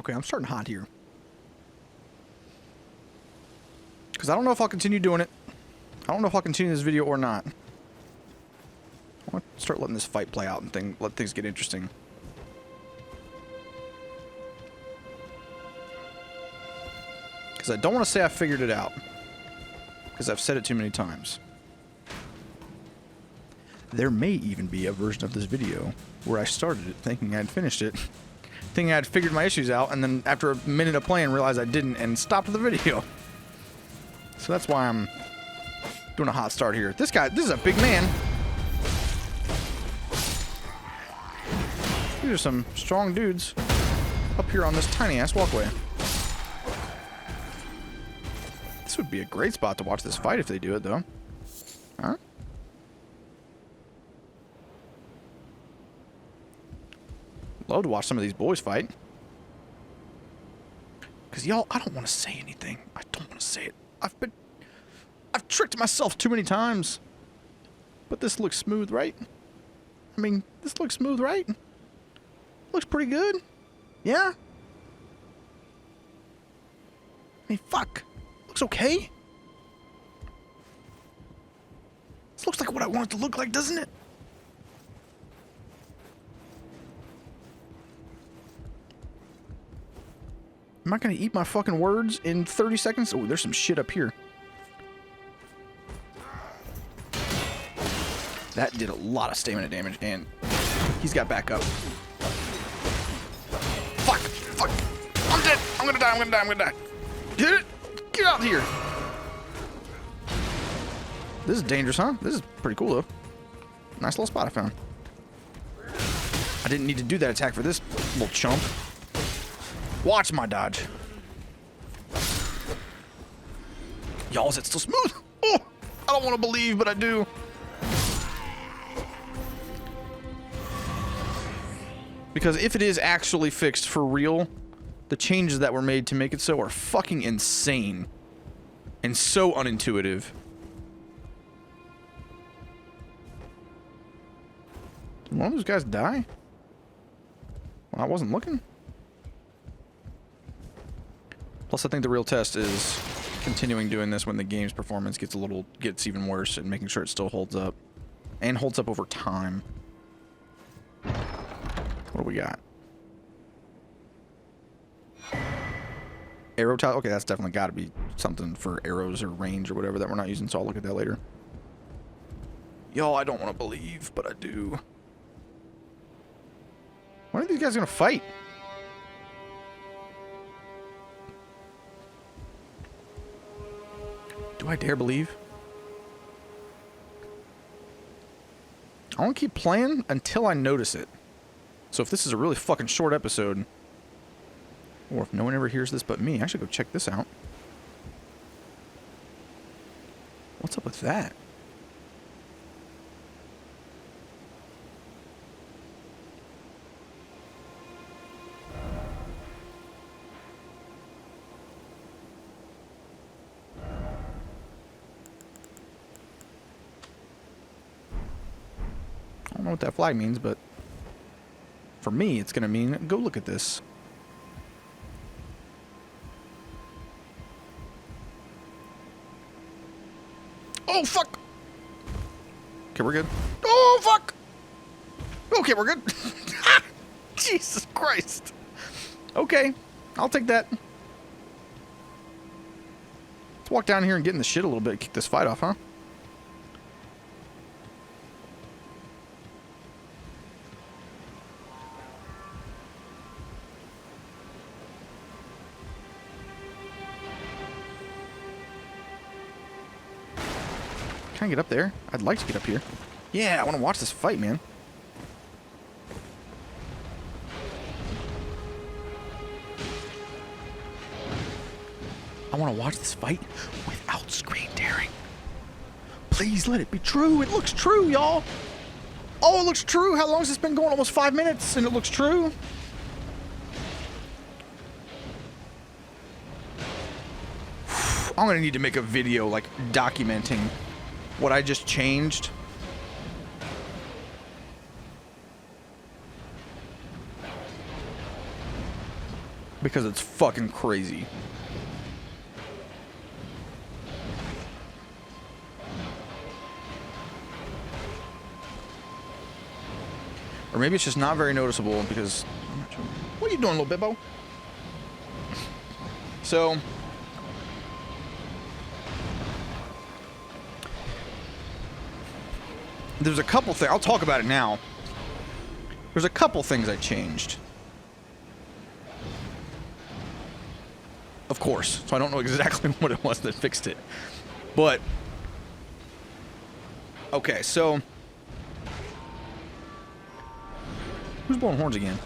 Okay, I'm starting hot here. Because I don't know if I'll continue doing it. I don't know if I'll continue this video or not. I want to start letting this fight play out and let things get interesting. Because I don't want to say I figured it out. Because I've said it too many times. There may even be a version of this video where I started it thinking I'd finished it, thinking I'd figured my issues out, and then after a minute of playing realized I didn't and stopped the video. So that's why I'm doing a hot start here. This is a big man. These are some strong dudes up here on this tiny ass walkway. This would be a great spot to watch this fight if they do it, though. Huh? Love to watch some of these boys fight. Because, y'all, I don't want to say anything. I don't want to say it. I've tricked myself too many times. But this looks smooth, right? I mean, this looks smooth, right? Looks pretty good. Yeah? I mean, fuck. Looks okay. This looks like what I want it to look like, doesn't it? Am I gonna eat my fucking words in 30 seconds? Oh, there's some shit up here. That did a lot of stamina damage, and he's got backup. Fuck! Fuck! I'm dead! I'm gonna die! I'm gonna die! I'm gonna die! Get it! Get out of here! This is dangerous, huh? This is pretty cool, though. Nice little spot I found. I didn't need to do that attack for this little chump. Watch my dodge. Y'all, is it still smooth? Oh! I don't want to believe, but I do. Because if it is actually fixed for real, the changes that were made to make it so are fucking insane. And so unintuitive. Did one of those guys die? Well, I wasn't looking. Plus, I think the real test is continuing doing this when the game's performance gets even worse and making sure it still holds up. And holds up over time. What do we got? Arrow tile? Okay, that's definitely got to be something for arrows or range or whatever that we're not using, so I'll look at that later. Yo, I don't want to believe, but I do. When are these guys going to fight? Do I dare believe? I want to keep playing until I notice it. So if this is a really fucking short episode, or if no one ever hears this but me, I should go check this out. What's up with that? I don't know what that flag means, but for me, it's going to mean, go look at this. Oh, fuck! Okay, we're good. Oh, fuck! Okay, we're good. Jesus Christ. Okay, I'll take that. Let's walk down here and get in the shit a little bit and kick this fight off, huh? Can I get up there? I'd like to get up here. Yeah, I want to watch this fight, man. I want to watch this fight without screen tearing. Please let it be true. It looks true, y'all. Oh, it looks true. How long has this been going? Almost 5 minutes, and it looks true. I'm going to need to make a video, like, documenting what I just changed. because it's fucking crazy. Or maybe it's just not very noticeable because... I'm not sure. What are you doing, little bibbo? So... there's a couple things. I'll talk about it now. There's a couple things I changed. Of course. So I don't know exactly what it was that fixed it. But... okay, so... who's blowing horns again?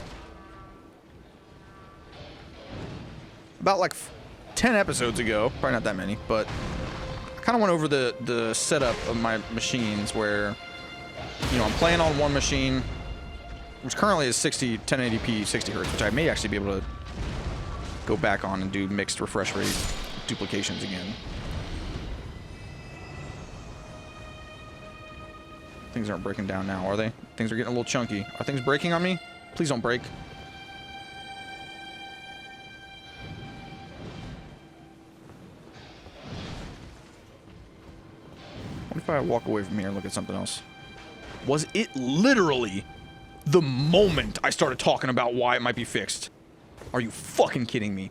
About like 10 episodes ago, probably not that many, but I kind of went over the setup of my machines where, you know, I'm playing on one machine, which currently is 1080p 60 hertz, which I may actually be able to go back on and do mixed refresh rate duplications again. Things aren't breaking down now, are they? Things are getting a little chunky. Are things breaking on me? Please don't break. What if I walk away from here and look at something else? Was it literally the moment I started talking about why it might be fixed? Are you fucking kidding me?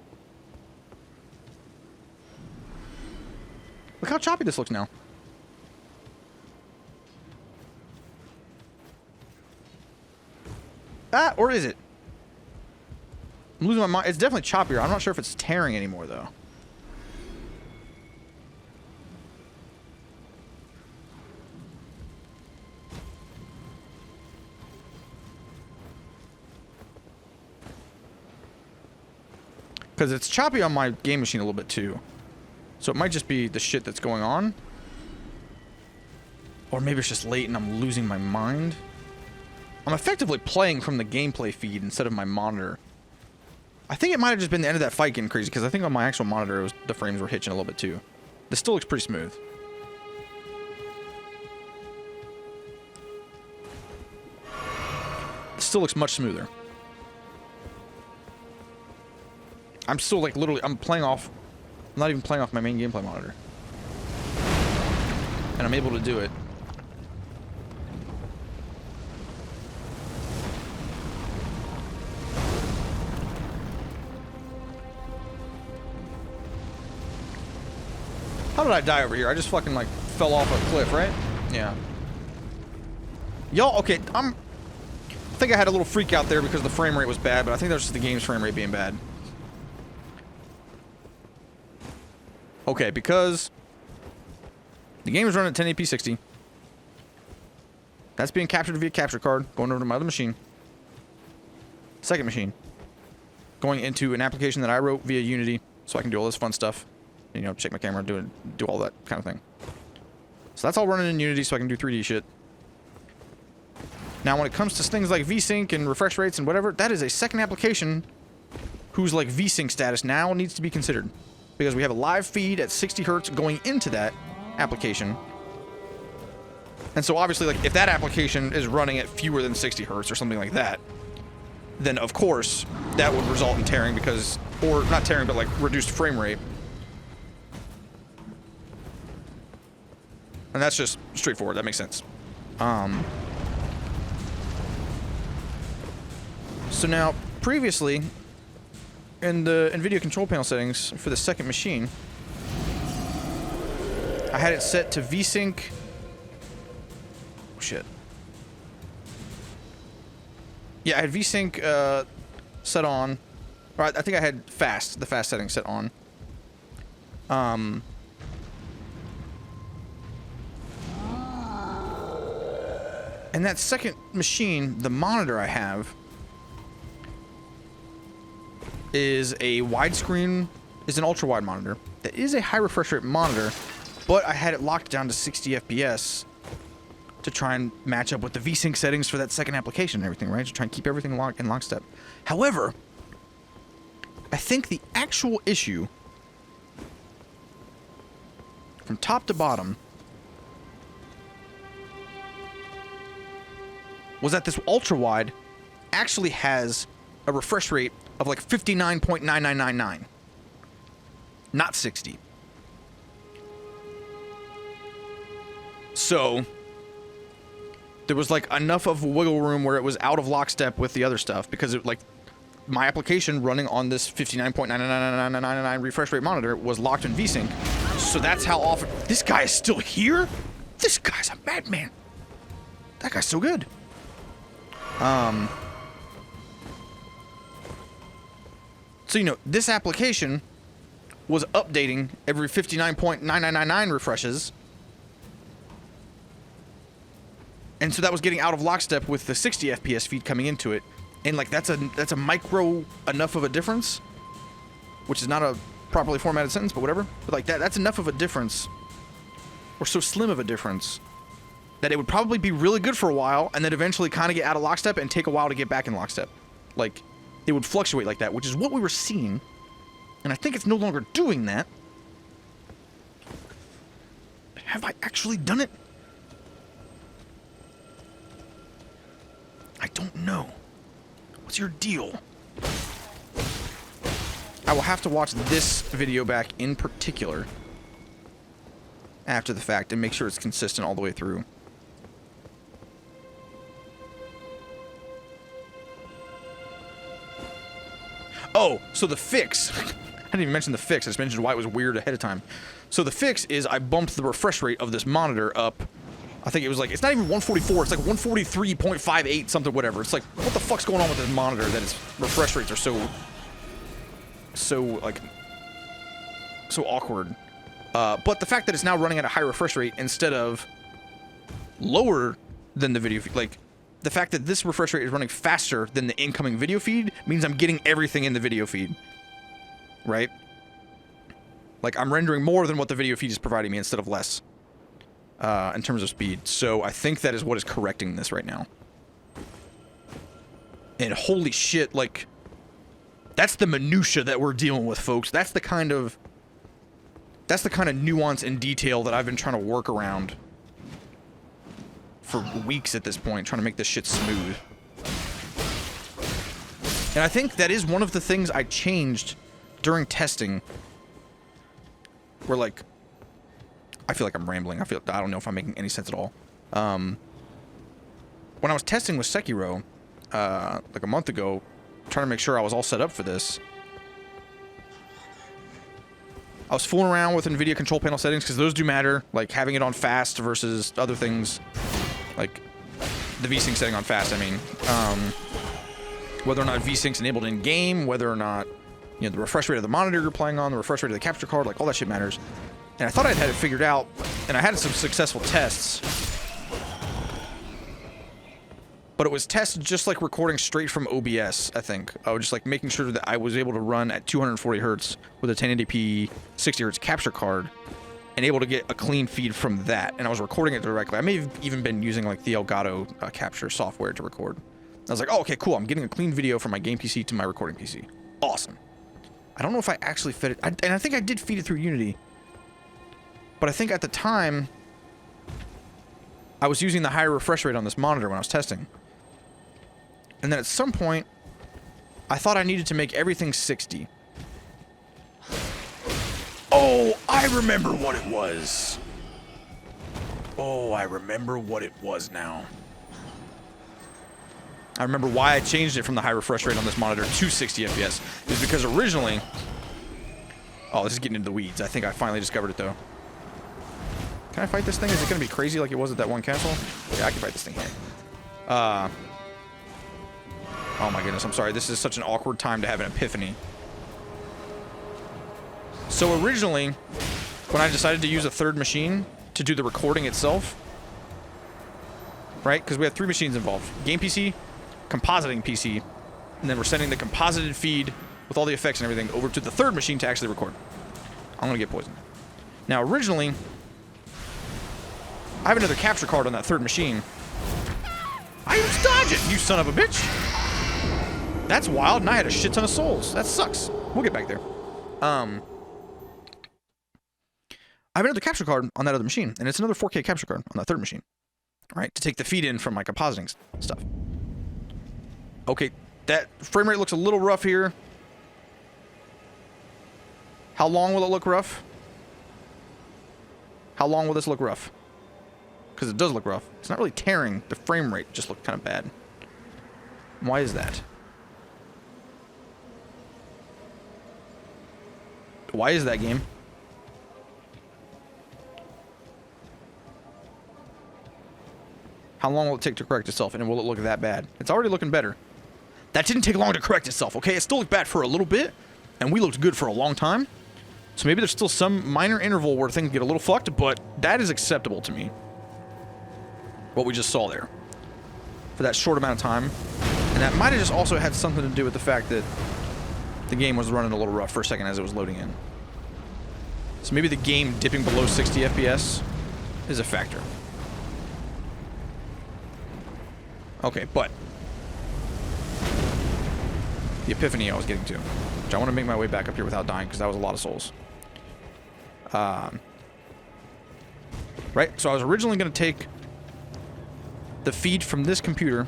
Look how choppy this looks now. Ah, or is it? I'm losing my mind. It's definitely choppier. I'm not sure if it's tearing anymore, though. Because it's choppy on my game machine a little bit, too. So it might just be the shit that's going on. Or maybe it's just late and I'm losing my mind. I'm effectively playing from the gameplay feed instead of my monitor. I think it might have just been the end of that fight getting crazy, because I think on my actual monitor, the frames were hitching a little bit too. This still looks pretty smooth. It still looks much smoother. I'm still like literally, I'm not even playing off my main gameplay monitor. And I'm able to do it. How did I die over here? I just fucking like fell off a cliff, right? Yeah. Y'all, okay, I think I had a little freak out there because the frame rate was bad, but I think that was just the game's frame rate being bad. Okay, because the game is running at 1080p 60. That's being captured via capture card, going over to my other machine. Second machine. Going into an application that I wrote via Unity, so I can do all this fun stuff. You know, check my camera, do all that kind of thing. So that's all running in Unity, so I can do 3D shit. Now, when it comes to things like VSync and refresh rates and whatever, that is a second application whose like VSync status now needs to be considered, because we have a live feed at 60 hertz going into that application. And so obviously, like, if that application is running at fewer than 60 hertz or something like that, then of course that would result in tearing, because, or not tearing, but like reduced frame rate. And that's just straightforward. That makes sense. So now, previously, in the NVIDIA control panel settings for the second machine, I had it set to VSync. Oh, shit. Yeah, I had VSync set on. Or I think I had fast, the fast setting set on. And that second machine, the monitor I have, is a widescreen, is an ultra-wide monitor. That is a high refresh rate monitor, but I had it locked down to 60 FPS to try and match up with the VSync settings for that second application and everything, right? To try and keep everything in lockstep. However, I think the actual issue, from top to bottom, was that this ultra-wide actually has a refresh rate of like 59.9999, not 60. So there was like enough of wiggle room where it was out of lockstep with the other stuff, because it, like, my application running on this 59.999999 refresh rate monitor was locked in VSync. So that's how often... This guy is still here? This guy's a madman. That guy's so good. So, you know, this application was updating every 59.9999 refreshes. And so that was getting out of lockstep with the 60 FPS feed coming into it. And, like, that's a micro enough of a difference, which is not a properly formatted sentence, but whatever. But, like, that's enough of a difference, or so slim of a difference, that it would probably be really good for a while, and then eventually kind of get out of lockstep and take a while to get back in lockstep. Like, it would fluctuate like that, which is what we were seeing. And I think it's no longer doing that. Have I actually done it? I don't know. What's your deal? I will have to watch this video back in particular after the fact and make sure it's consistent all the way through. Oh, so the fix... I didn't even mention the fix. I just mentioned why it was weird ahead of time. So the fix is I bumped the refresh rate of this monitor up. I think it was like, it's not even 144, it's like 143.58 something, whatever. It's like, what the fuck's going on with this monitor that its refresh rates are so awkward. But the fact that it's now running at a high refresh rate instead of lower than the video feed, like, the fact that this refresh rate is running faster than the incoming video feed means I'm getting everything in the video feed. Right? Like, I'm rendering more than what the video feed is providing me instead of less. In terms of speed. So I think that is what is correcting this right now. And holy shit, like, that's the minutia that we're dealing with, folks. That's the kind of nuance and detail that I've been trying to work around for weeks at this point, trying to make this shit smooth. And I think that is one of the things I changed during testing, where, like, I feel like I'm rambling. I don't know if I'm making any sense at all. When I was testing with Sekiro, like a month ago, trying to make sure I was all set up for this, I was fooling around with NVIDIA control panel settings, because those do matter, like having it on fast versus other things, like the VSync setting on fast, I mean. Whether or not VSync's enabled in-game, whether or not, you know, the refresh rate of the monitor you're playing on, the refresh rate of the capture card, like all that shit matters. And I thought I'd had it figured out, and I had some successful tests. But it was tested just like recording straight from OBS, I think. I was just like making sure that I was able to run at 240 hertz with a 1080p 60 hertz capture card and able to get a clean feed from that. And I was recording it directly. I may have even been using like the Elgato capture software to record. I was like, oh, okay, cool. I'm getting a clean video from my game PC to my recording PC. Awesome. I don't know if I actually fed it. And I think I did feed it through Unity. But I think at the time, I was using the higher refresh rate on this monitor when I was testing. And then at some point, I thought I needed to make everything 60. Oh, I remember what it was. Oh, I remember what it was now. I remember why I changed it from the high refresh rate on this monitor to 60 FPS. Is because originally... Oh, this is getting into the weeds. I think I finally discovered it, though. Can I fight this thing? Is it going to be crazy like it was at that one castle? Yeah, I can fight this thing here. Oh my goodness, I'm sorry. This is such an awkward time to have an epiphany. So originally, when I decided to use a third machine to do the recording itself, right? Because we have 3 machines involved. Game PC, compositing PC, and then we're sending the composited feed with all the effects and everything over to the third machine to actually record. I'm going to get poisoned. Now, originally... I have another capture card on that third machine. I was dodging, you son of a bitch! That's wild, and I had a shit ton of souls. That sucks. We'll get back there. I have another capture card on that other machine, and it's another 4K capture card on that third machine. Right? To take the feed in from my compositing stuff. Okay, That frame rate looks a little rough here. How long will it look rough? How long will this look rough? Because it does look rough. It's not really tearing. The frame rate just looked kind of bad. Why is that? Why is that, game? How long will it take to correct itself, and will it look that bad? It's already looking better. That didn't take long to correct itself, okay? It still looked bad for a little bit, and we looked good for a long time. So maybe there's still some minor interval where things get a little fucked, but that is acceptable to me. What we just saw there. For that short amount of time. And that might have just also had something to do with the fact that the game was running a little rough for a second as it was loading in. So maybe the game dipping below 60 FPS is a factor. Okay, but the epiphany I was getting to, which I want to make my way back up here without dying because that was a lot of souls. Right, so I was originally going to take the feed from this computer,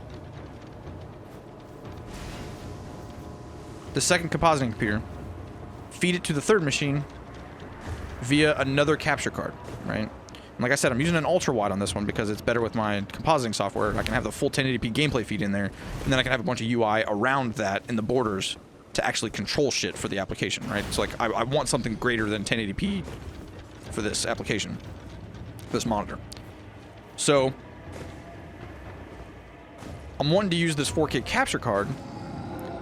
the second compositing computer, feed it to the third machine via another capture card, right? And like I said, I'm using an ultra wide on this one because it's better with my compositing software. I can have the full 1080p gameplay feed in there, and then I can have a bunch of UI around that in the borders to actually control shit for the application, right? So like, I want something greater than 1080p for this application, for this monitor. So I'm wanting to use this 4K capture card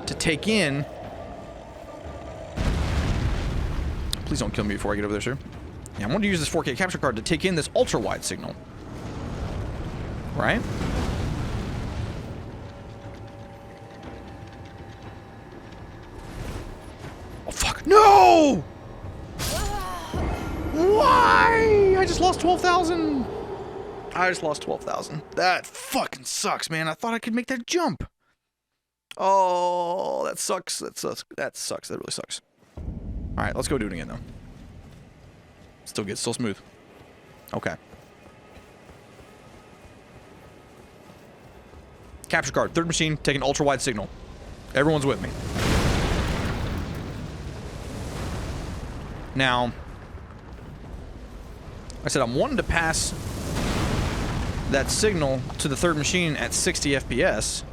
to take in... Please don't kill me before I get over there, sir. Yeah, I want to use this 4K capture card to take in this ultra-wide signal. Right? Oh, fuck. No! Why? I just lost 12,000. I just lost 12,000. That fucking sucks, man. I thought I could make that jump. Oh, that sucks. That sucks. That sucks. That really sucks. All right, let's go do it again, though. Still good. Still smooth. Okay. Capture card. Third machine. Taking ultra-wide signal. Everyone's with me. Now, I said I'm wanting to pass that signal to the third machine at 60 FPS.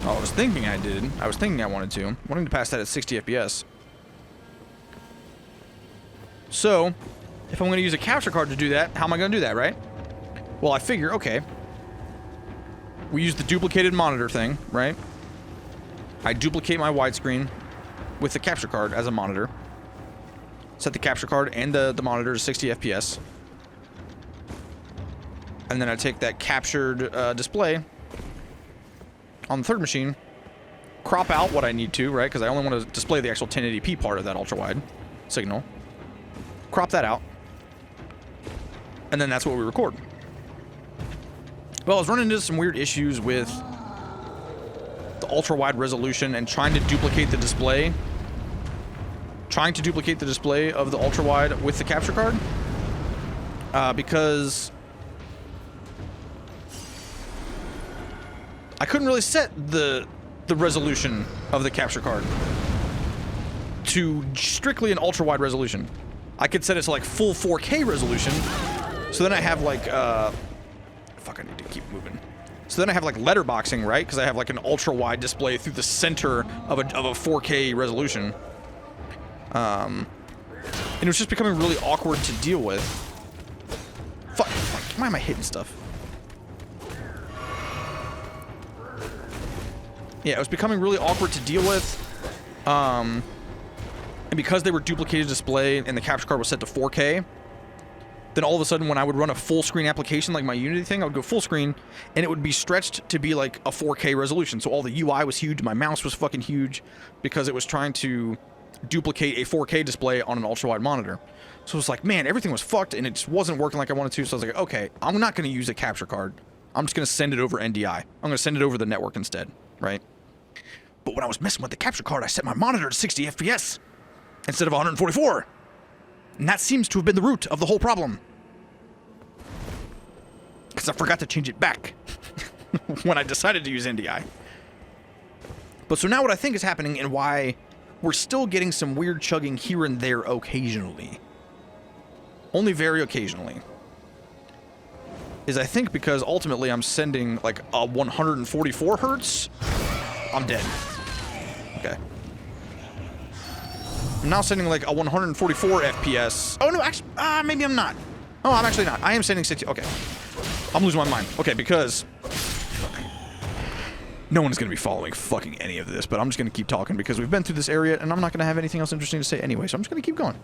Oh, I was thinking I did. I was thinking I wanted to. Wanting to pass that at 60 FPS. So, if I'm going to use a capture card to do that, how am I going to do that, right? Well, I figure, okay. We use the duplicated monitor thing, right? I duplicate my widescreen with the capture card as a monitor. Set the capture card and the monitor to 60 FPS. And then I take that captured display on the third machine, crop out what I need to, right? Because I only want to display the actual 1080p part of that ultra-wide signal. Crop that out. And then that's what we record. Well, I was running into some weird issues with the ultra-wide resolution and trying to duplicate the display. Trying to duplicate the display of the ultra-wide with the capture card. Because I couldn't really set the resolution of the capture card to strictly an ultra-wide resolution. I could set it to like full 4K resolution. So then I have like, fuck, I need to keep moving. So then I have like letterboxing, right? Because I have like an ultra-wide display through the center of a 4K resolution. And it was just becoming really awkward to deal with. Fuck, why am I hitting stuff? Yeah, it was becoming really awkward to deal with. And because they were duplicated display and the capture card was set to 4K, then all of a sudden when I would run a full screen application like my Unity thing, I would go full screen and it would be stretched to be like a 4K resolution. So all the UI was huge, my mouse was fucking huge because it was trying to duplicate a 4K display on an ultra-wide monitor. So it was like, man, everything was fucked and it just wasn't working like I wanted to. So I was like, okay, I'm not going to use a capture card. I'm just going to send it over NDI. I'm going to send it over the network instead, right? But when I was messing with the capture card, I set my monitor to 60 FPS instead of 144. And that seems to have been the root of the whole problem. because I forgot to change it back when I decided to use NDI. But so now what I think is happening and why we're still getting some weird chugging here and there occasionally, only very occasionally, is I think because ultimately I'm sending like a 144 hertz. I'm dead. Okay. I'm now sending like a 144 FPS. Oh no, actually, maybe I'm not. Oh, I'm actually not. I am sending 60. Okay. I'm losing my mind. Okay, because no one's going to be following fucking any of this, but I'm just going to keep talking because we've been through this area and I'm not going to have anything else interesting to say anyway, so I'm just going to keep going.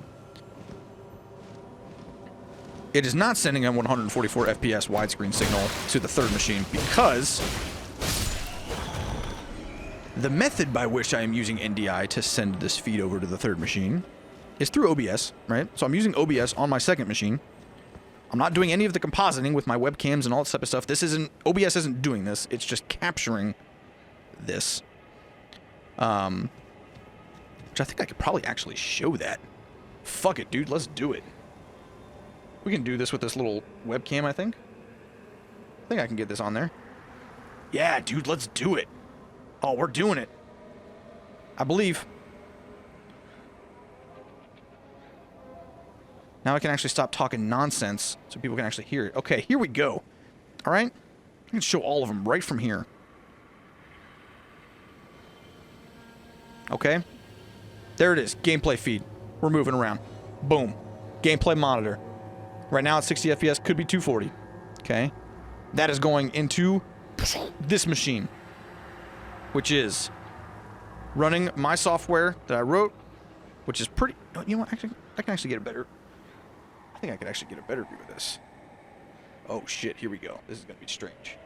It is not sending a 144 FPS widescreen signal to the third machine because the method by which I am using NDI to send this feed over to the third machine is through OBS, right? So I'm using OBS on my second machine. I'm not doing any of the compositing with my webcams and all that type of stuff. OBS isn't doing this. It's just capturing this. Which I think I could probably actually show that. Fuck it, dude. Let's do it. We can do this with this little webcam, I think. I think I can get this on there. Yeah, dude, let's do it. Oh, we're doing it. I believe. Now I can actually stop talking nonsense so people can actually hear it. Okay, here we go. All right? I can show all of them right from here. Okay. There it is. Gameplay feed. We're moving around. Boom. Gameplay monitor. Right now it's 60 FPS. Could be 240. Okay. That is going into this machine, which is running my software that I wrote, which is pretty... You know what? Actually, I can actually get a better... I think I could actually get a better view of this. Oh, shit. Here we go. This is going to be strange.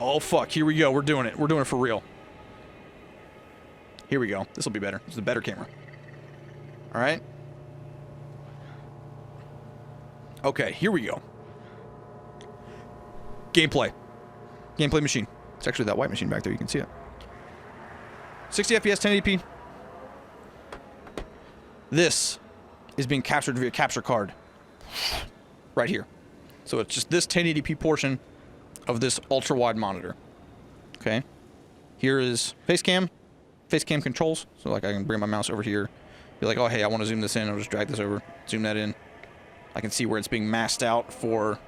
Oh, fuck. Here we go. We're doing it. We're doing it for real. Here we go. This will be better. This is a better camera. All right. Okay, here we go. Gameplay. Gameplay machine. It's actually that white machine back there. You can see it. 60 FPS, 1080p. This is being captured via capture card. Right here. So it's just this 1080p portion of this ultra-wide monitor. Okay. Here is face cam controls. So like I can bring my mouse over here. Be like, oh, hey, I want to zoom this in. I'll just drag this over. Zoom that in. I can see where it's being masked out for...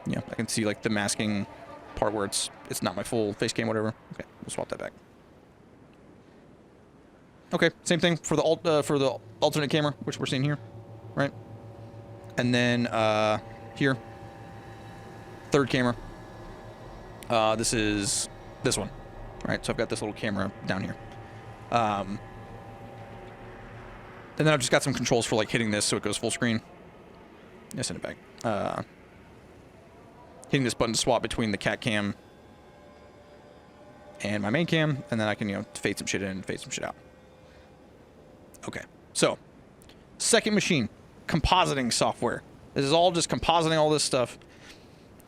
Yeah, I can see like the masking part where it's not my full face cam, whatever. Okay, we'll swap that back. Okay, same thing for the alternate camera, which we're seeing here, right? And then here, third camera. This is this one, right? So I've got this little camera down here. And then I've just got some controls for like hitting this so it goes full screen. Yeah, send it back. Hitting this button to swap between the cat cam and my main cam, and then I can, fade some shit in and fade some shit out. Okay, so second machine, compositing software. This is all just compositing all this stuff,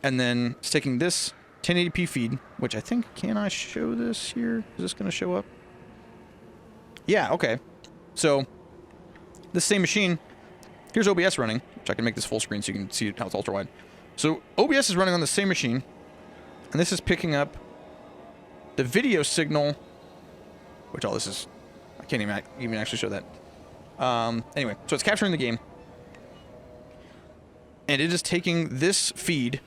and then sticking this 1080p feed, which I think, can I show this here? Is this going to show up? Yeah, okay. So this same machine, here's OBS running, which I can make this full screen so you can see how it's ultra wide. So OBS is running on the same machine, and this is picking up the video signal, which all this is, I can't even actually show that. Anyway, so it's capturing the game, and it is taking this feed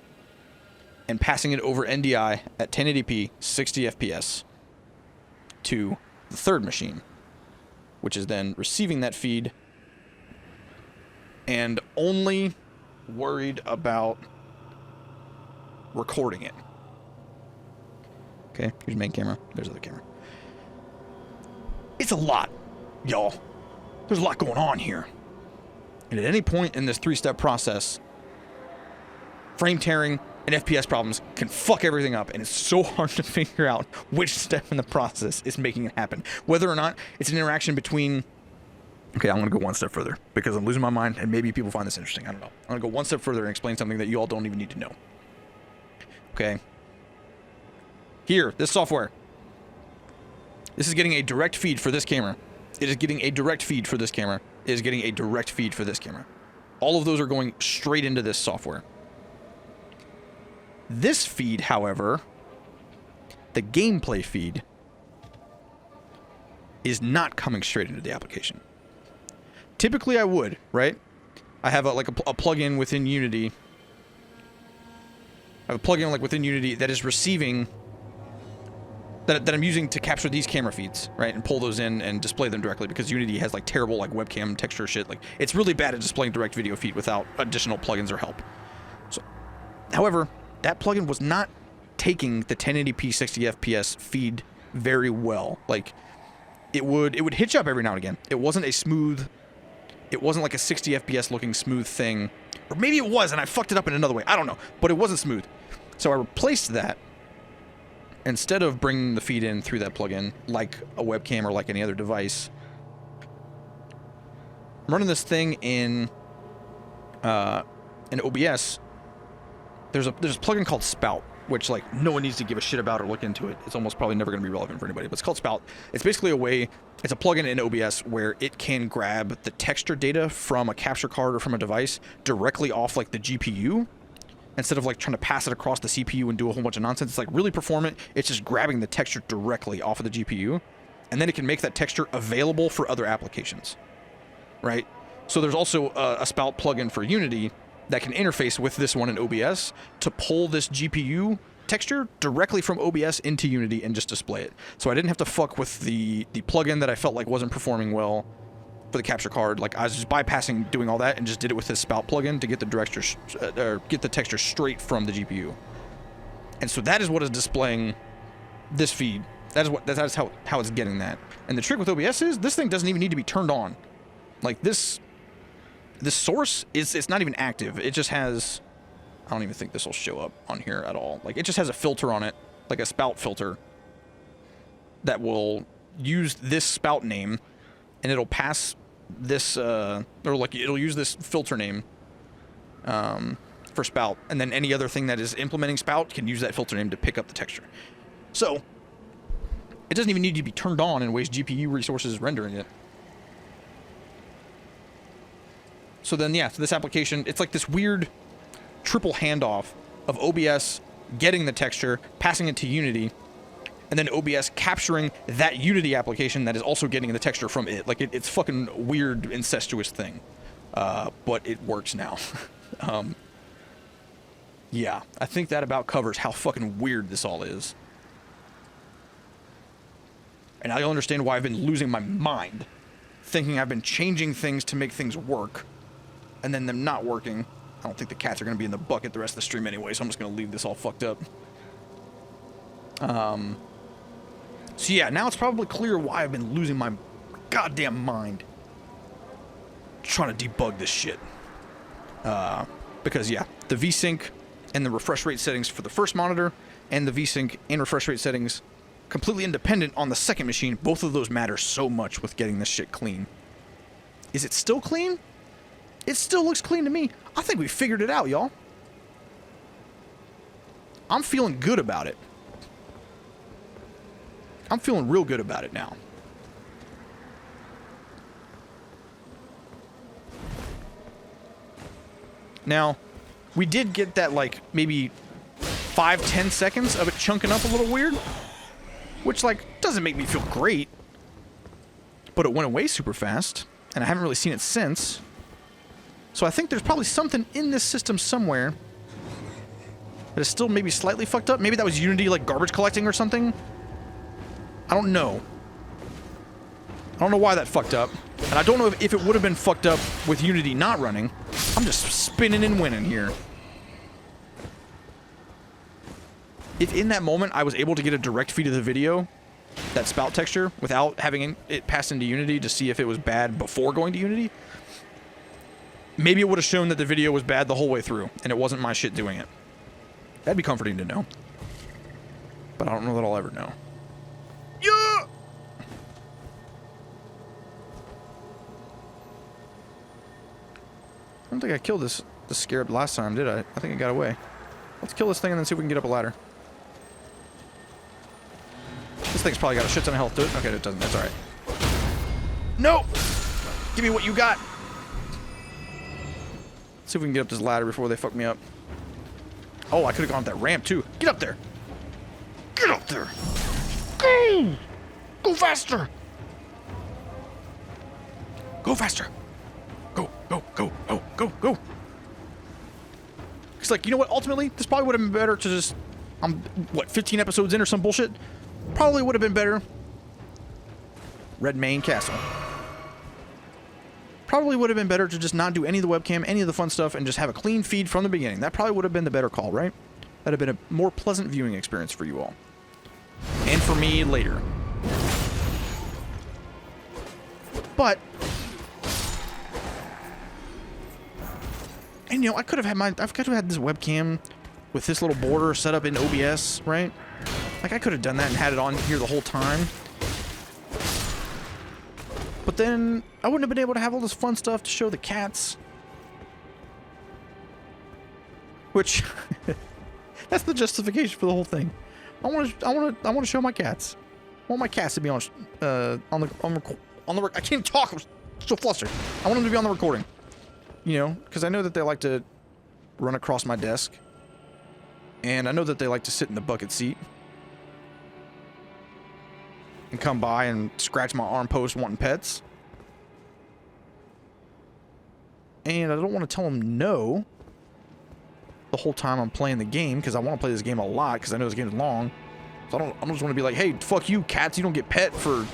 and passing it over NDI at 1080p 60 FPS to the third machine, which is then receiving that feed and only worried about recording it. Okay, here's main camera. There's the other camera. It's a lot, y'all. There's a lot going on here. And at any point in this three-step process, frame tearing and FPS problems can fuck everything up, and it's so hard to figure out which step in the process is making it happen. Whether or not it's an interaction between... Okay, I'm going to go one step further, because I'm losing my mind, and maybe people find this interesting. I don't know. I'm going to go one step further and explain something that you all don't even need to know. Okay. Here, this software. This is getting a direct feed for this camera. It is getting a direct feed for this camera. It is getting a direct feed for this camera. All of those are going straight into this software. This feed, however, the gameplay feed, is not coming straight into the application. Typically I would, right? I have a plugin within Unity. I have a plugin within Unity that is receiving, that I'm using to capture these camera feeds, right? And pull those in and display them directly, because Unity has terrible webcam texture shit. It's really bad at displaying direct video feed without additional plugins or help. So, however, that plugin was not taking the 1080p 60 FPS feed very well. It would hitch up every now and again. It wasn't a smooth, it wasn't like a 60 FPS looking smooth thing. Or maybe it was and I fucked it up in another way. I don't know. But it wasn't smooth. So I replaced that. Instead of bringing the feed in through that plugin, like a webcam or like any other device, I'm running this thing in OBS. There's a plugin called Spout, which no one needs to give a shit about or look into it. It's almost probably never going to be relevant for anybody, but it's called Spout. It's basically it's a plugin in OBS where it can grab the texture data from a capture card or from a device directly off the GPU, instead of trying to pass it across the CPU and do a whole bunch of nonsense. It's really performant. It's just grabbing the texture directly off of the GPU, and then it can make that texture available for other applications, right? So there's also a Spout plugin for Unity that can interface with this one in OBS to pull this GPU texture directly from OBS into Unity and just display it. So I didn't have to fuck with the plugin that I felt wasn't performing well for the capture card. I was just bypassing doing all that and just did it with this Spout plugin to get the texture straight from the GPU. And so that is what is displaying this feed. That's how it's getting that. And the trick with OBS is this thing doesn't even need to be turned on. This source it's not even active. It just has, I don't even think this will show up on here at all. It just has a filter on it, a Spout filter, that will use this Spout name, and it'll pass this, it'll use this filter name for Spout, and then any other thing that is implementing Spout can use that filter name to pick up the texture. So it doesn't even need to be turned on and waste GPU resources rendering it. So then, yeah, so this application, it's this weird triple handoff of OBS getting the texture, passing it to Unity, and then OBS capturing that Unity application that is also getting the texture from it. It's fucking weird, incestuous thing. But it works now. Yeah, I think that about covers how fucking weird this all is. And I understand why I've been losing my mind, thinking I've been changing things to make things work, and then them not working. I don't think the cats are going to be in the bucket the rest of the stream anyway, so I'm just going to leave this all fucked up. So yeah, now it's probably clear why I've been losing my goddamn mind trying to debug this shit. Because yeah, the VSync and the refresh rate settings for the first monitor, and the VSync and refresh rate settings completely independent on the second machine, both of those matter so much with getting this shit clean. Is it still clean? It still looks clean to me. I think we figured it out, y'all. I'm feeling good about it. I'm feeling real good about it now. Now, we did get that maybe 5-10 seconds of it chunking up a little weird, which doesn't make me feel great, but it went away super fast, and I haven't really seen it since. So I think there's probably something in this system somewhere that is still maybe slightly fucked up. Maybe that was Unity garbage collecting or something. I don't know. I don't know why that fucked up. And I don't know if it would have been fucked up with Unity not running. I'm just spinning and winning here. If in that moment I was able to get a direct feed of the video, that Spout texture, without having it pass into Unity to see if it was bad before going to Unity, maybe it would have shown that the video was bad the whole way through, and it wasn't my shit doing it. That'd be comforting to know. But I don't know that I'll ever know. Yeah! I don't think I killed this scarab last time, did I? I think it got away. Let's kill this thing and then see if we can get up a ladder. This thing's probably got a shit ton of health to it. Okay, it doesn't. That's alright. No! Give me what you got! See if we can get up this ladder before they fuck me up. Oh, I could have gone up that ramp too. Get up there. Get up there. Go! Go faster. Go faster. Go, go, go, go, go, go. It's like, you know what? Ultimately, this probably would have been better to just... I'm, what, 15 episodes in or some bullshit? Probably would have been better. Redmane Castle. Probably would have been better to just not do any of the webcam, any of the fun stuff, and just have a clean feed from the beginning. That probably would have been the better call, right? That'd have been a more pleasant viewing experience for you all. And for me later. But... And, you know, I could have had this webcam with this little border set up in OBS, right? Like, I could have done that and had it on here the whole time. But then, I wouldn't have been able to have all this fun stuff to show the cats. Which, that's the justification for the whole thing. I want to show my cats. I want my cats to be on the I can't even talk, I'm so flustered. I want them to be on the recording. You know, because I know that they like to run across my desk. And I know that they like to sit in the bucket seat. And come by and scratch my arm post wanting pets. And I don't want to tell them no the whole time I'm playing the game, because I want to play this game a lot, because I know this game is long. So I don't just want to be like, hey, fuck you, cats, you don't get pet for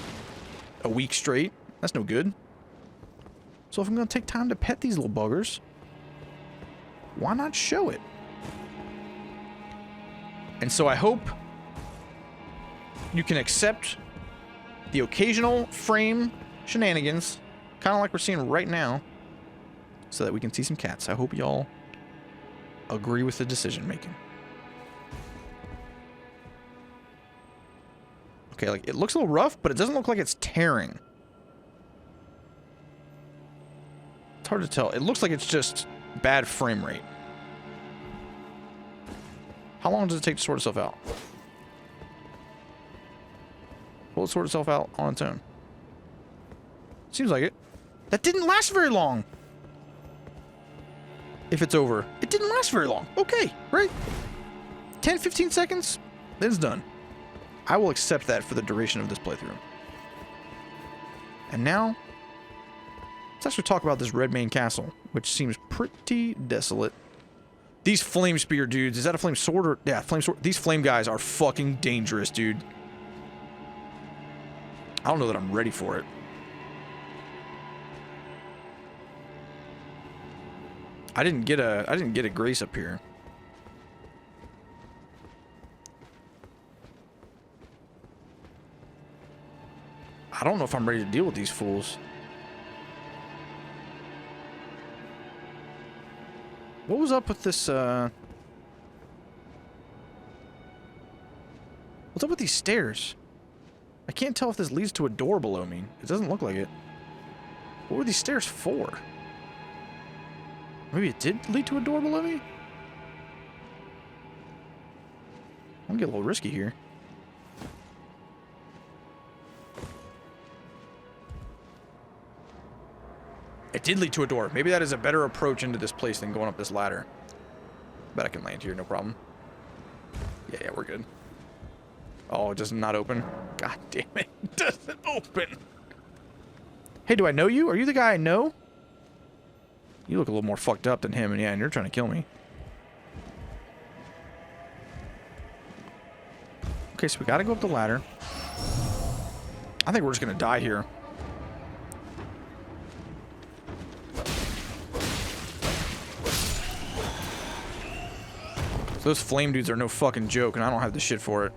a week straight. That's no good. So if I'm going to take time to pet these little buggers, why not show it? And so I hope you can accept the occasional frame shenanigans, kind of like we're seeing right now, so that we can see some cats. I hope y'all agree with the decision making. Okay, like, it looks a little rough, but it doesn't look like it's tearing. It's hard to tell. It looks like it's just bad frame rate. How long does it take to sort itself out? Will it sort itself out on its own? Seems like it. That didn't last very long. If it's over. It didn't last very long. Okay, right? 10, 15 seconds, then it's done. I will accept that for the duration of this playthrough. And now, let's actually talk about this Redmane Castle, which seems pretty desolate. These flame spear dudes, is that a flame sword or... Yeah, flame sword. These flame guys are fucking dangerous, dude. I don't know that I'm ready for it. I didn't get a grace up here. I don't know if I'm ready to deal with these fools. What was up with this, what's up with these stairs? I can't tell if this leads to a door below me. It doesn't look like it. What were these stairs for? Maybe it did lead to a door below me? I'm gonna get a little risky here. It did lead to a door. Maybe that is a better approach into this place than going up this ladder. Bet I can land here, no problem. Yeah, we're good. Oh, it does not open? God damn it. It doesn't open. Hey, do I know you? Are you the guy I know? You look a little more fucked up than him, and yeah, and you're trying to kill me. Okay, so we gotta go up the ladder. I think we're just gonna die here. So those flame dudes are no fucking joke, and I don't have the shit for it.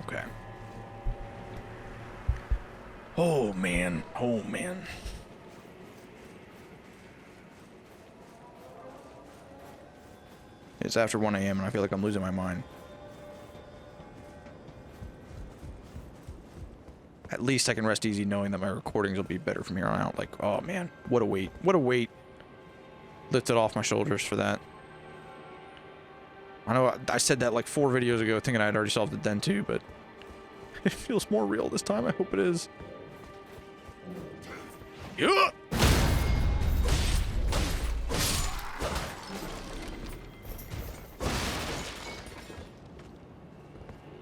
Okay. Oh, man. Oh, man. It's after 1 a.m. and I feel like I'm losing my mind. At least I can rest easy knowing that my recordings will be better from here on out. Like, oh man, what a weight. What a weight lifted off my shoulders for that. I know I said that like 4 videos ago thinking I'd already solved it then too, but It feels more real this time. I hope it is. Yeah.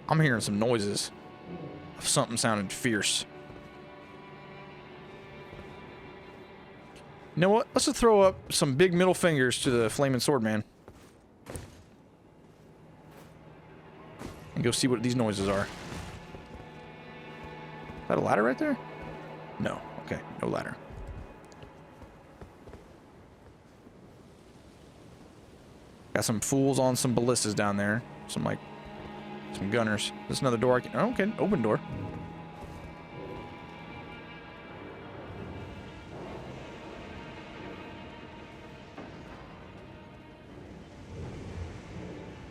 I'm hearing some noises of something sounding fierce. You know what? Let's just throw up some big middle fingers to the flaming sword man. And go see what these noises are. Is that a ladder right there? No. Okay, no ladder. Got some fools on some ballistas down there. Some gunners. There's another door I can... Oh, okay, open door.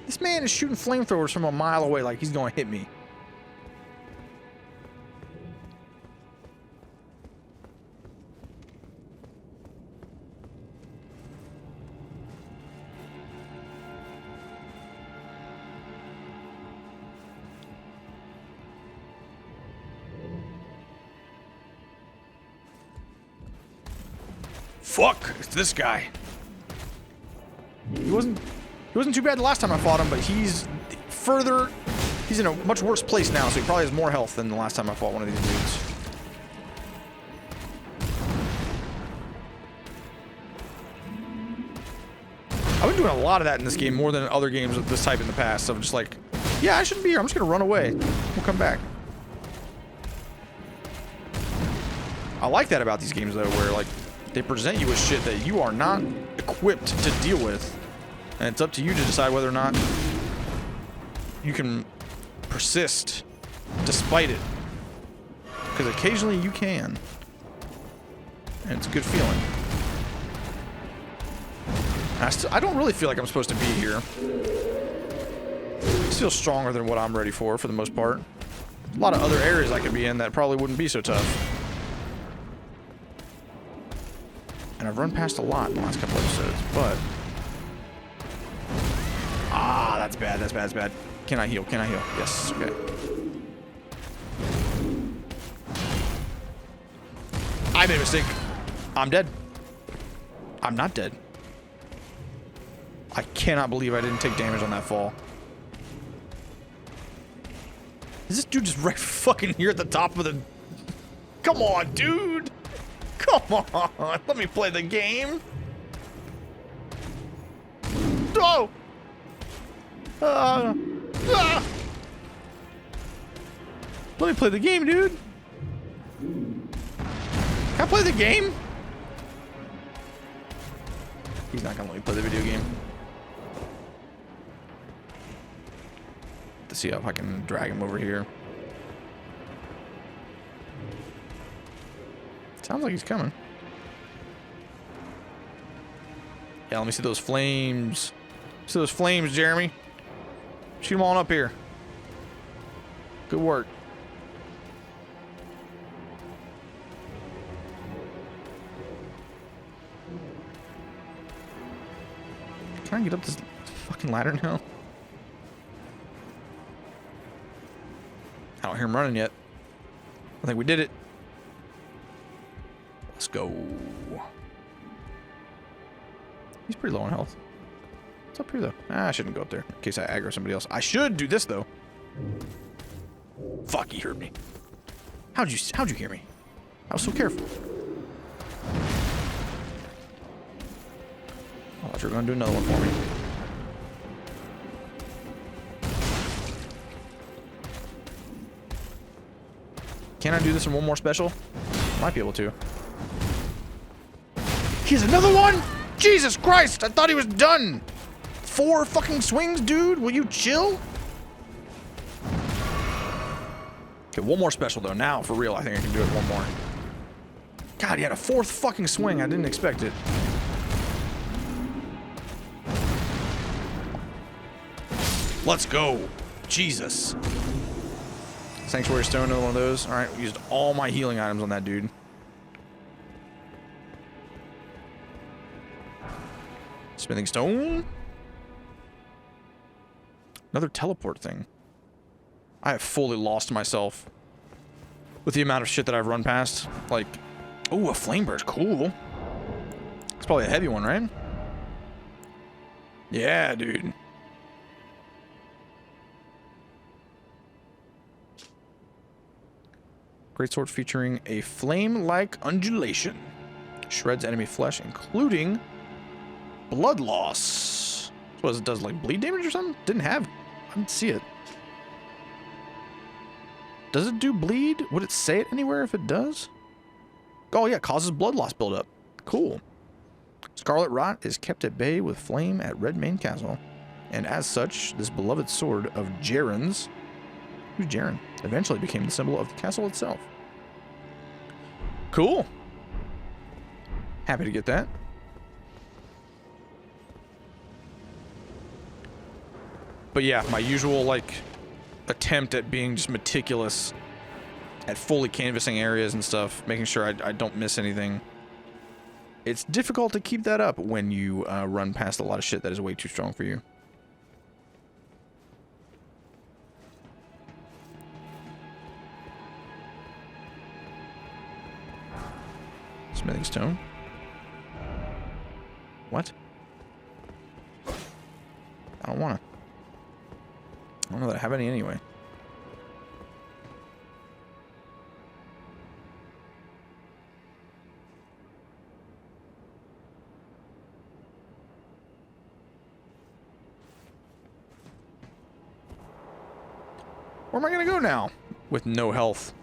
This man is shooting flamethrowers from a mile away like he's going to hit me. Fuck, it's this guy. He wasn't too bad the last time I fought him, but he's in a much worse place now, so he probably has more health than the last time I fought one of these dudes. I've been doing a lot of that in this game, more than other games of this type in the past, so I'm just like, yeah, I shouldn't be here, I'm just gonna run away. We'll come back. I like that about these games, though, where, like, they present you with shit that you are not equipped to deal with. And it's up to you to decide whether or not you can persist despite it. Because occasionally you can. And it's a good feeling. I don't really feel like I'm supposed to be here. It feels stronger than what I'm ready for the most part. A lot of other areas I could be in that probably wouldn't be so tough. And I've run past a lot in the last couple episodes, but... Ah, that's bad, that's bad, that's bad. Can I heal? Can I heal? Yes, okay. I made a mistake. I'm dead. I'm not dead. I cannot believe I didn't take damage on that fall. Is this dude just right fucking here at the top of the... Come on, dude! Come on! Let me play the game! Oh! Let me play the game, dude! Can I play the game? He's not gonna let me play the video game. Let's see if I can drag him over here. Sounds like he's coming. Yeah, let me see those flames. See those flames, Jeremy? Shoot them on up here. Good work. Can I get up this fucking ladder now? I don't hear him running yet. I think we did it. Let's go. He's pretty low on health. What's up here, though? Ah, I shouldn't go up there in case I aggro somebody else. I should do this, though. Fuck, he heard me. How'd you hear me? I was so careful. I thought you were going to do another one for me. Can I do this in one more special? Might be able to. Here's another one? Jesus Christ! I thought he was done! 4 fucking swings, dude? Will you chill? Okay, one more special, though. Now, for real, I think I can do it one more. God, he had a 4th fucking swing. I didn't expect it. Let's go. Jesus. Sanctuary Stone, another one of those. Alright, we used all my healing items on that dude. Smithing Stone. Another teleport thing. I have fully lost myself with the amount of shit that I've run past. Like, oh, a flame burst, cool. It's probably a heavy one, right? Yeah, dude. Greatsword featuring a flame-like undulation. Shreds enemy flesh, including blood loss. What does it does, like bleed damage or something? Didn't have. I didn't see it. Does it do bleed? Would it say it anywhere if it does? Oh yeah, causes blood loss buildup. Cool. Scarlet Rot is kept at bay with flame at Redmane Castle. And as such, this beloved sword of Jaren's, who's Jaren, eventually became the symbol of the castle itself. Cool. Happy to get that. But yeah, my usual, like, attempt at being just meticulous at fully canvassing areas and stuff, making sure I don't miss anything. It's difficult to keep that up when you run past a lot of shit that is way too strong for you. Smithing stone. What? I don't want to. I don't know that I have any anyway. Where am I gonna go now? With no health.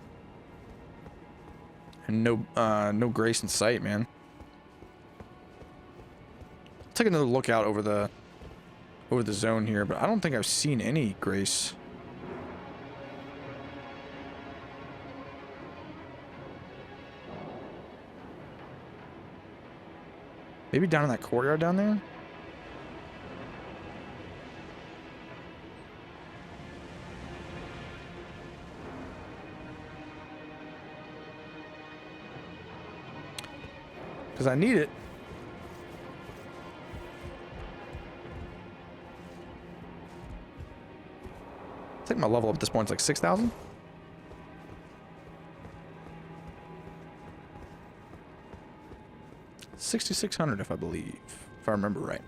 And no grace in sight, man. Take another look out over the zone here, but I don't think I've seen any grace. Maybe down in that courtyard down there? Because I need it. I think my level up at this point is like 6,000. $6,600 if I believe, if I remember right.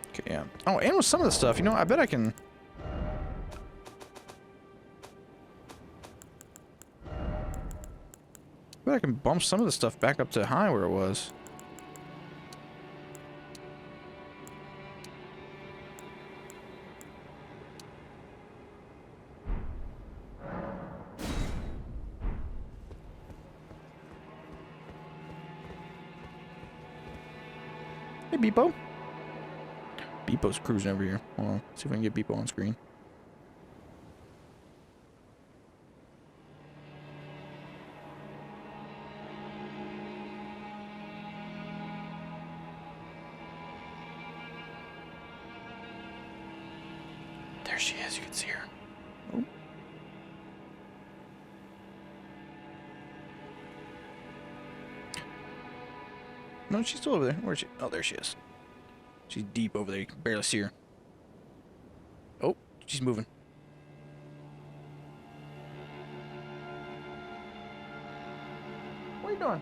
Okay, yeah. Oh, and with some of the stuff, you know, I bet I can... I can bump some of the stuff back up to high where it was. Hey, Beepo. Beepo's cruising over here. Hold on. See if I can get Beepo on screen. There she is. You can see her. Oh. No, she's still over there. Where's she? Oh, there she is. She's deep over there. You can barely see her. Oh, she's moving. What are you doing?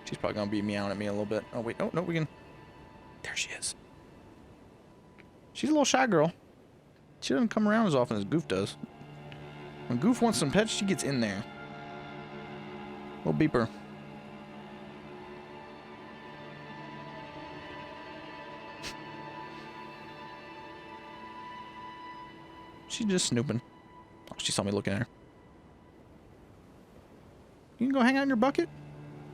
She's probably gonna be meowing at me a little bit. Oh, wait. Oh, no, we can... There she is. She's a little shy girl. She doesn't come around as often as Goof does. When Goof wants some pets, she gets in there. Little beeper. She's just snooping. Oh, she saw me looking at her. You can go hang out in your bucket?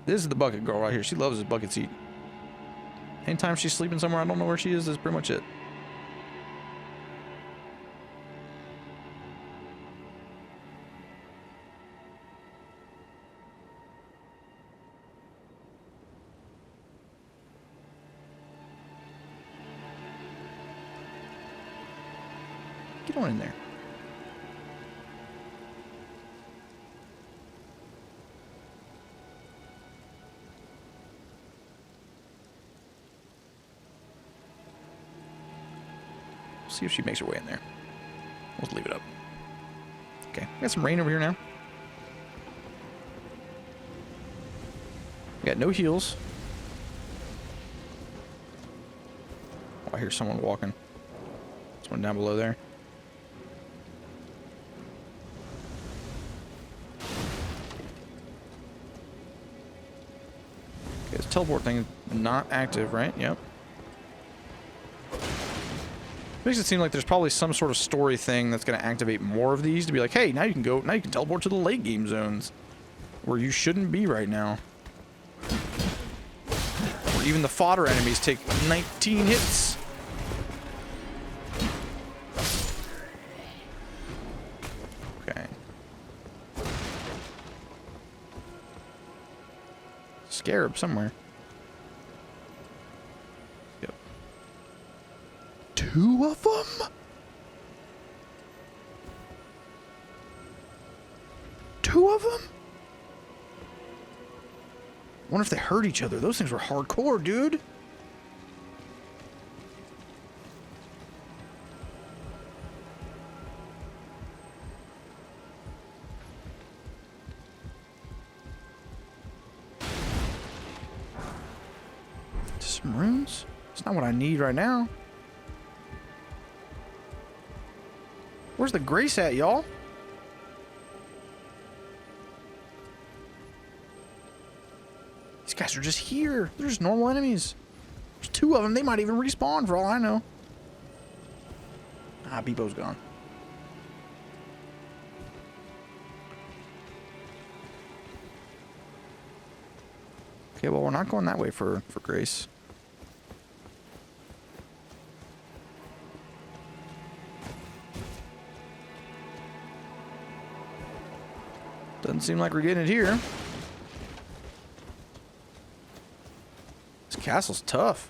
This is the bucket girl right here. She loves this bucket seat. Anytime she's sleeping somewhere I don't know where she is, that's pretty much it. Get on in there. See if she makes her way in there. Let's leave it up. Okay, we got some rain over here now. We got no heals. Oh, I hear someone walking. Someone down below there. Okay, this teleport thing is not active, right? Yep. Makes it seem like there's probably some sort of story thing that's going to activate more of these to be like, hey, now you can go, now you can teleport to the late game zones where you shouldn't be right now. Where even the fodder enemies take 19 hits. Okay. Scarab somewhere. Yep. 2 of them? 2 of them? I wonder if they hurt each other. Those things were hardcore, dude. Some runes? It's not what I need right now. Where's the grace at, y'all? These guys are just here. They're just normal enemies. There's 2 of them. They might even respawn for all I know. Ah, Beepo's gone. Okay, well, we're not going that way for grace. Doesn't seem like we're getting it here. This castle's tough.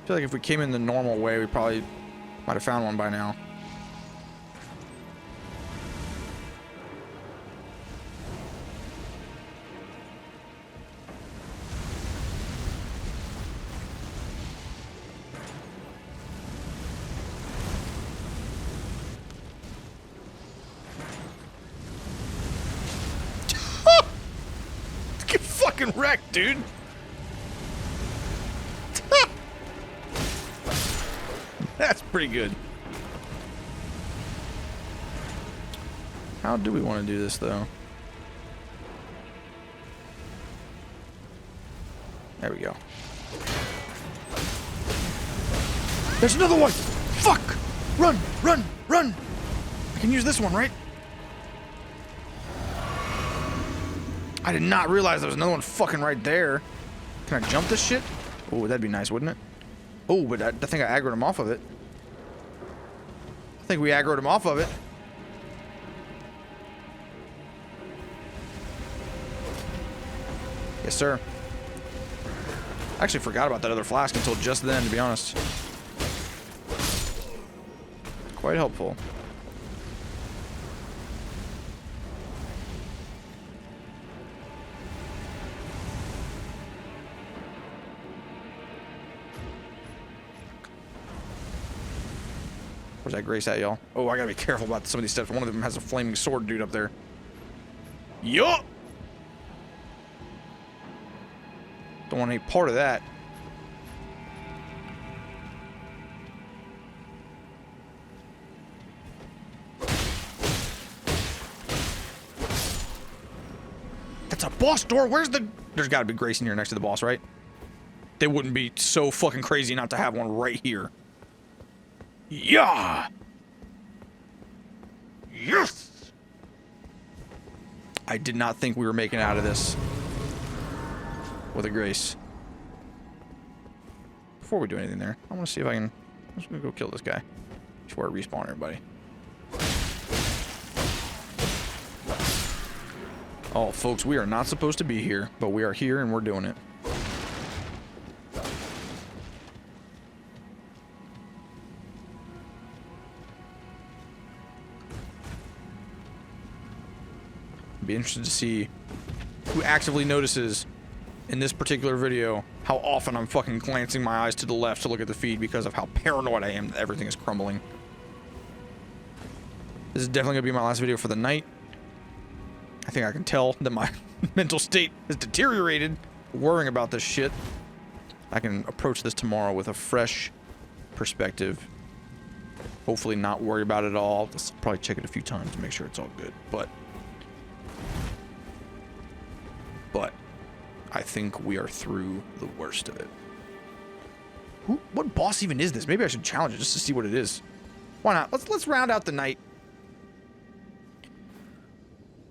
I feel like if we came in the normal way, we probably might have found one by now. Get fucking wrecked, dude. That's pretty good. How do we want to do this, though? There we go. There's another one! Fuck! Run! Run! Run! I can use this one, right? I did not realize there was another one fucking right there. Can I jump this shit? Oh, that'd be nice, wouldn't it? Oh, but I think I aggroed him off of it. I think we aggroed him off of it. Yes, sir. I actually forgot about that other flask until just then, to be honest. Quite helpful. Where's that grace at, y'all? Oh, I gotta be careful about some of these steps. One of them has a flaming sword dude up there. Yup! Don't want any part of that. That's a boss door. Where's the... There's gotta be grace in here next to the boss, right? They wouldn't be so fucking crazy not to have one right here. Yeah! Yes! I did not think we were making out of this with a grace. Before we do anything there, I want to see if I can... I'm just going to go kill this guy before I respawn everybody. Oh, folks, we are not supposed to be here, but we are here and we're doing it. Be interested to see who actively notices in this particular video how often I'm fucking glancing my eyes to the left to look at the feed because of how paranoid I am that everything is crumbling. This is definitely gonna be my last video for the night. I think I can tell that my mental state has deteriorated worrying about this shit. I can approach this tomorrow with a fresh perspective. Hopefully not worry about it at all. I'll probably check it a few times to make sure it's all good. But I think we are through the worst of it. What boss even is this? Maybe I should challenge it just to see what it is. Why not? Let's round out the night.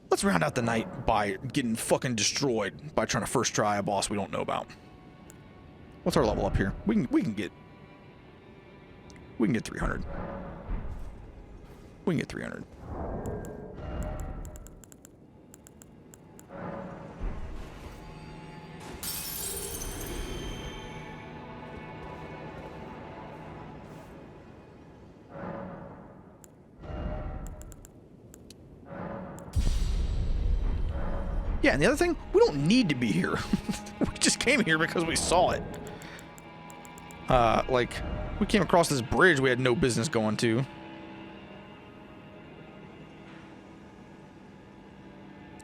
Let's round out the night by getting fucking destroyed by trying to first try a boss we don't know about. What's our level up here? We can get 300. We can get 300. Yeah, and the other thing, we don't need to be here. We just came here because we saw it. Like, we came across this bridge we had no business going to.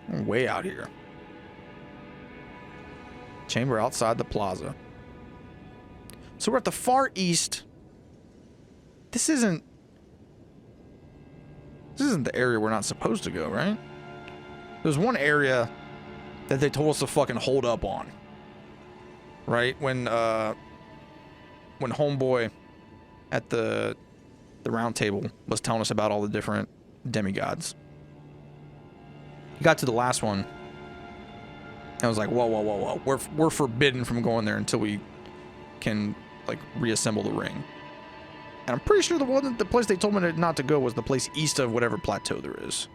We're way out here. Chamber outside the plaza. So we're at the far east. This isn't the area we're not supposed to go, right? There's one area that they told us to fucking hold up on. Right? When homeboy at the round table was telling us about all the different demigods. He got to the last one. And I was like, whoa. We're forbidden from going there until we can, like, reassemble the ring. And I'm pretty sure the place they told me not to go was the place east of whatever plateau there is.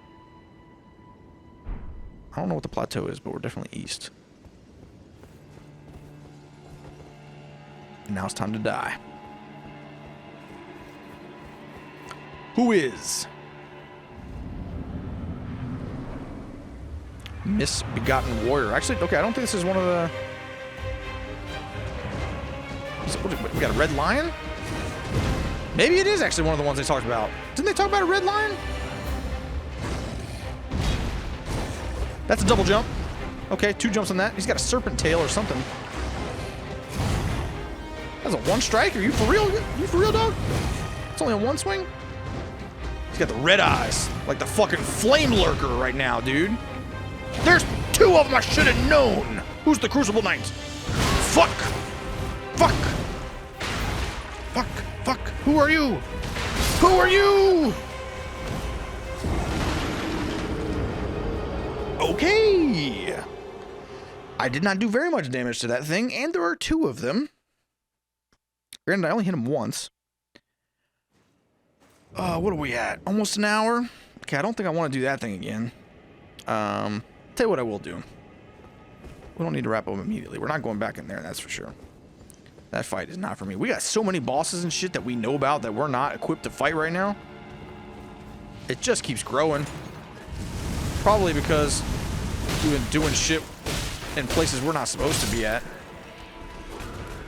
I don't know what the plateau is, but we're definitely east. And now it's time to die. Who is Misbegotten Warrior? Actually, okay, I don't think this is one of the... We got a red lion? Maybe it is actually one of the ones they talked about. Didn't they talk about a red lion? That's a double jump. Okay, 2 jumps on that. He's got a serpent tail or something. That's a 1 strike? Are you for real? You for real, dog? It's only a 1 swing? He's got the red eyes. Like the fucking flame lurker right now, dude. There's 2 of them I should have known. Who's the Crucible Knight? Fuck. Fuck. Fuck. Fuck. Who are you? Who are you? Okay. I did not do very much damage to that thing, and there are 2 of them. Granted, I only hit him once. What are we at? Almost an hour? Okay, I don't think I want to do that thing again. Tell you what I will do. We don't need to wrap up immediately. We're not going back in there, that's for sure. That fight is not for me. We got so many bosses and shit that we know about that we're not equipped to fight right now. It just keeps growing. Probably because we've been doing shit in places we're not supposed to be at.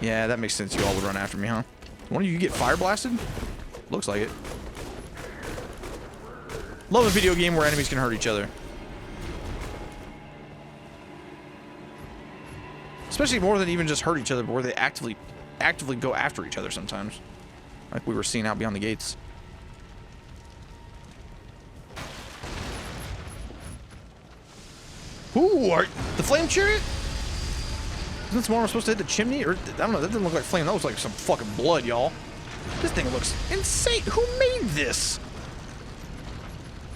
Yeah, that makes sense. You all would run after me, huh? One of you get fire blasted? Looks like it. Love a video game where enemies can hurt each other. Especially more than even just hurt each other, but where they actively go after each other sometimes. Like we were seeing out beyond the gates. Ooh, the flame chariot? Isn't this one we're supposed to hit the chimney? Or, I don't know, that didn't look like flame. That was like some fucking blood, y'all. This thing looks insane. Who made this?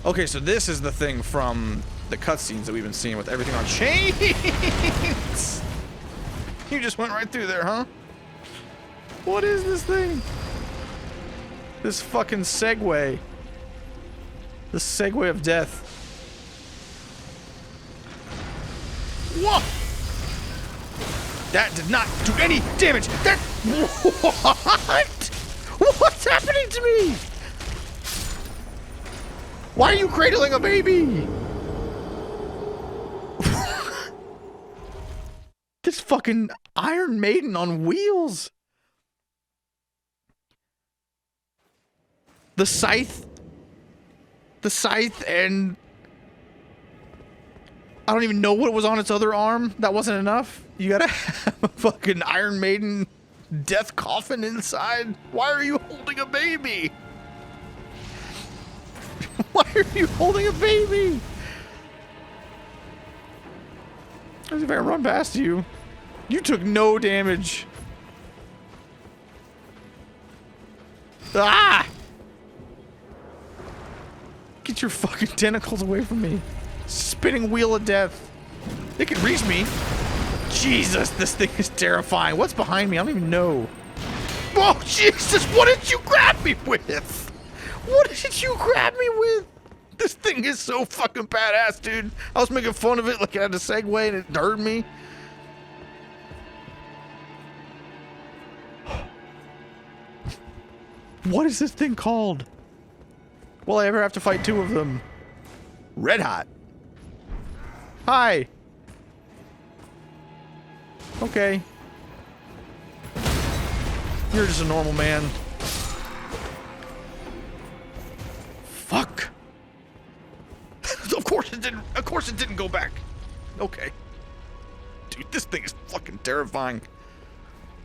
Okay, so this is the thing from the cutscenes that we've been seeing with everything on chains. You just went right through there, huh? What is this thing? This fucking Segway. The Segway of death. Whoa! That did not do any damage. That... What? What's happening to me? Why are you cradling a baby? This fucking Iron Maiden on wheels. The scythe. The scythe and... I don't even know what was on its other arm. That wasn't enough. You gotta have a fucking Iron Maiden death coffin inside. Why are you holding a baby? Why are you holding a baby? As if I run past you. You took no damage. Ah! Get your fucking tentacles away from me. Spinning wheel of death. It can reach me. Jesus, this thing is terrifying. What's behind me? I don't even know. Oh, Jesus, what did you grab me with? What did you grab me with? This thing is so fucking badass, dude. I was making fun of it like I had to segue and it hurt me. What is this thing called? Will I ever have to fight two of them? Red Hot. Hi. Okay. You're just a normal man. Fuck. Of course it didn't go back. Okay. Dude, this thing is fucking terrifying.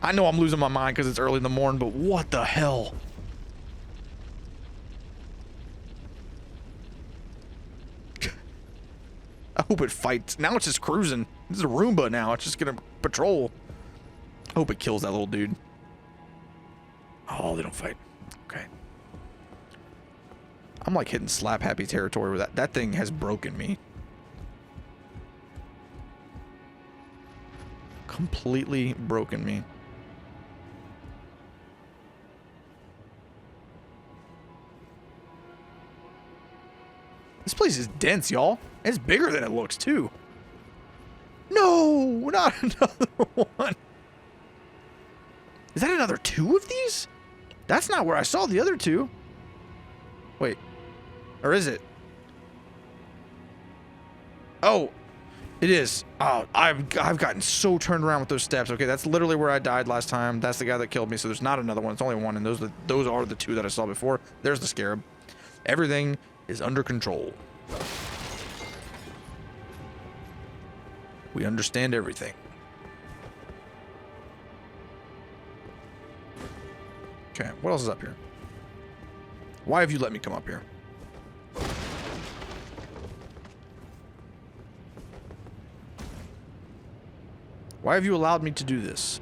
I know I'm losing my mind because it's early in the morning, but what the hell? I hope it fights. Now it's just cruising. This is a Roomba now. It's just gonna patrol. I hope it kills that little dude. Oh, they don't fight. Okay. I'm like hitting slap happy territory with that. That thing has broken me. Completely broken me. This place is dense, y'all. It's bigger than it looks, too. No, not another one. Is that another two of these? That's not where I saw the other two. Wait. Or is it? Oh, it is. Oh, I've gotten so turned around with those steps. Okay, that's literally where I died last time. That's the guy that killed me, so there's not another one. It's only one, and those are the two that I saw before. There's the scarab. Everything is under control. We understand everything. Okay, what else is up here? Why have you let me come up here? Why have you allowed me to do this?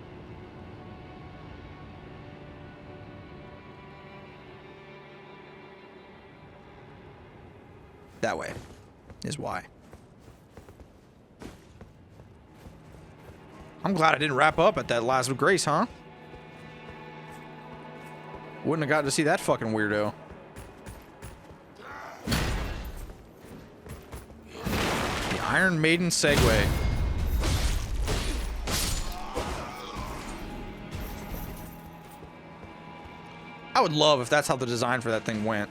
That way is why. I'm glad I didn't wrap up at that last grace, huh? Wouldn't have gotten to see that fucking weirdo. The Iron Maiden segue. I would love if that's how the design for that thing went.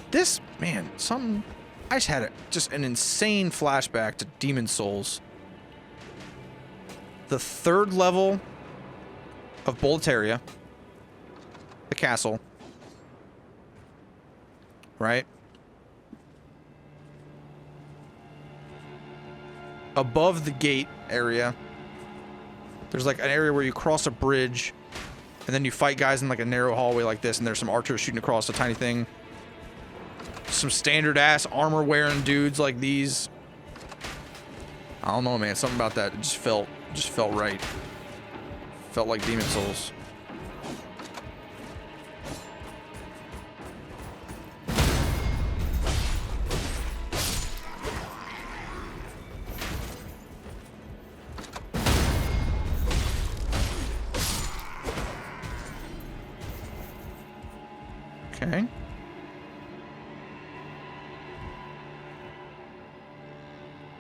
This, man, I just had just an insane flashback to Demon Souls. The third level of Boletaria, the castle, right? Above the gate area, there's like an area where you cross a bridge, and then you fight guys in like a narrow hallway like this, and there's some archers shooting across a tiny thing. Some standard ass armor wearing dudes like these. I don't know, man. Something about that. It just felt right. Felt like Demon Souls. Okay.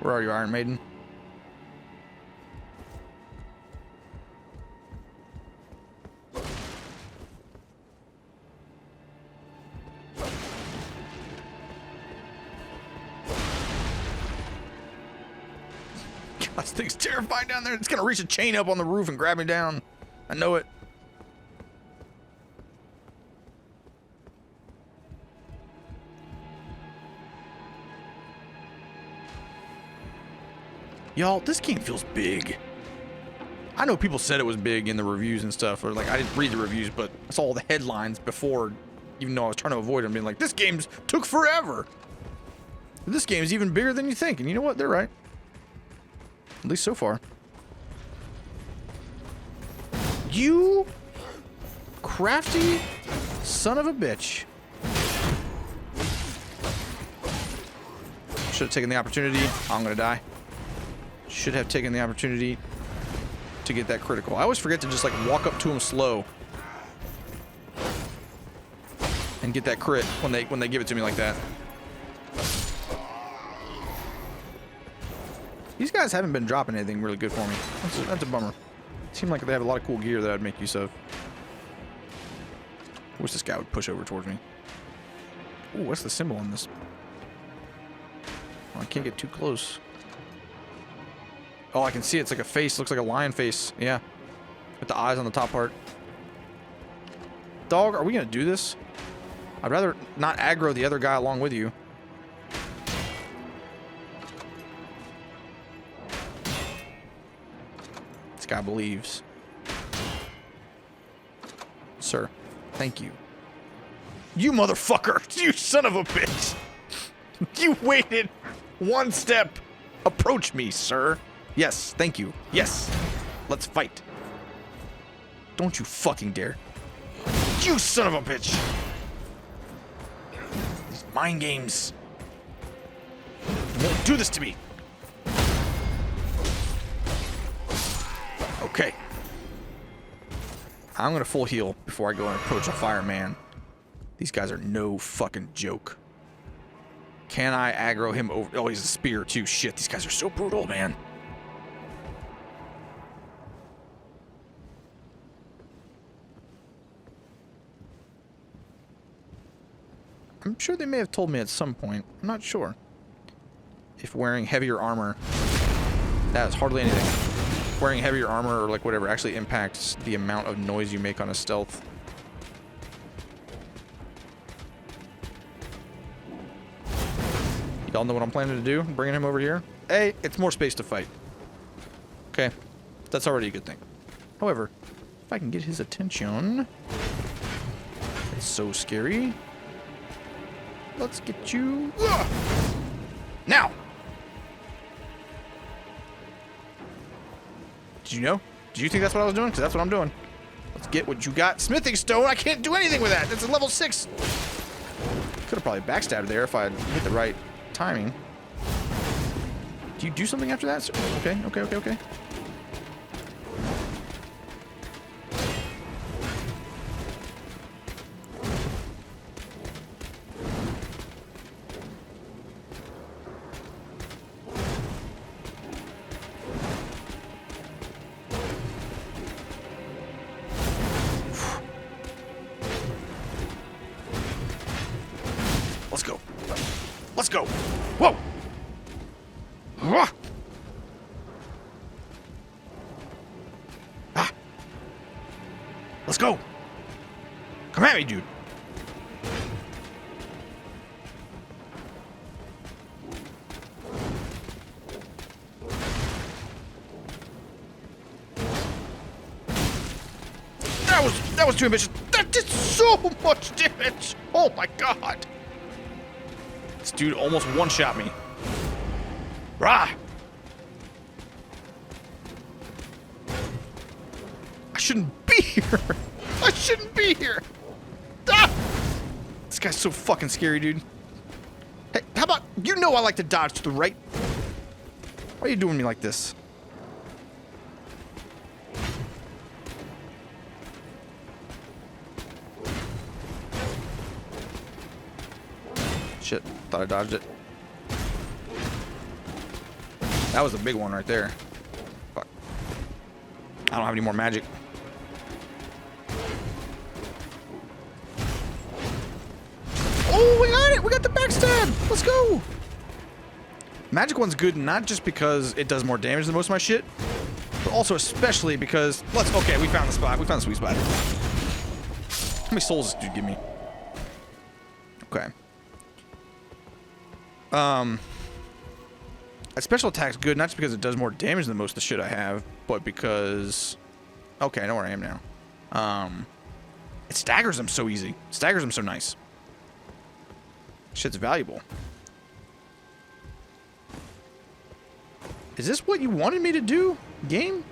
Where are you, Iron Maiden? This thing's terrifying down there. It's gonna reach a chain up on the roof and grab me down. I know it. Y'all, this game feels big. I know people said it was big in the reviews and stuff, or like I didn't read the reviews, but I saw all the headlines before, even though I was trying to avoid them, being like, this game's took forever. This game is even bigger than you think, and you know what? They're right. At least so far. You crafty son of a bitch. Should have taken the opportunity. I'm gonna die. Should have taken the opportunity to get that critical. I always forget to just like walk up to him slow and get that crit when they give it to me like that. These guys haven't been dropping anything really good for me. That's a bummer. Seemed like they have a lot of cool gear that I'd make use of. Wish this guy would push over towards me. Ooh, what's the symbol on this? Oh, I can't get too close. Oh, I can see it. It's like a face. Looks like a lion face. Yeah. With the eyes on the top part. Dog, are we going to do this? I'd rather not aggro the other guy along with you. This guy believes. Sir, thank you. You motherfucker! You son of a bitch! You waited one step. Approach me, sir. Yes, thank you. Yes. Let's fight. Don't you fucking dare. You son of a bitch! These mind games. You won't do this to me. Okay. I'm gonna full heal before I go and approach a fireman. These guys are no fucking joke. Can I aggro him over? Oh, he's a spear too. Shit, these guys are so brutal, man. I'm sure they may have told me at some point. I'm not sure. If wearing heavier armor, that is hardly anything. Wearing heavier armor or like whatever actually impacts the amount of noise you make on a stealth. Y'all know what I'm planning to do? Bringing him over here? Hey, it's more space to fight. Okay, that's already a good thing. However, if I can get his attention, it's so scary. Let's get you. Ugh! Now! Did you know? Did you think that's what I was doing? Because that's what I'm doing. Let's get what you got. Smithing stone? I can't do anything with that. That's a level 6. Could have probably backstabbed there if I had hit the right timing. Do you do something after that? Okay, okay, okay, okay. Let's go. Let's go. Whoa. Ah. Let's go. Come at me, dude. That was too ambitious. That did so much damage. Oh my god. This dude almost one-shot me. Rah! I shouldn't be here. I shouldn't be here. Ah! This guy's so fucking scary, dude. Hey, how about, you know I like to dodge to the right. Why are you doing me like this? Shit, thought I dodged it. That was a big one right there. Fuck. I don't have any more magic. Oh, we got it! We got the backstab! Let's go! Magic one's good not just because it does more damage than most of my shit, but also especially because okay, we found the spot. We found the sweet spot. How many souls does this dude give me? Okay. A special attack's good not just because it does more damage than most of the shit I have, but because okay, I know where I am now. It staggers them so easy. Staggers them so nice. Shit's valuable. Is this what you wanted me to do, game?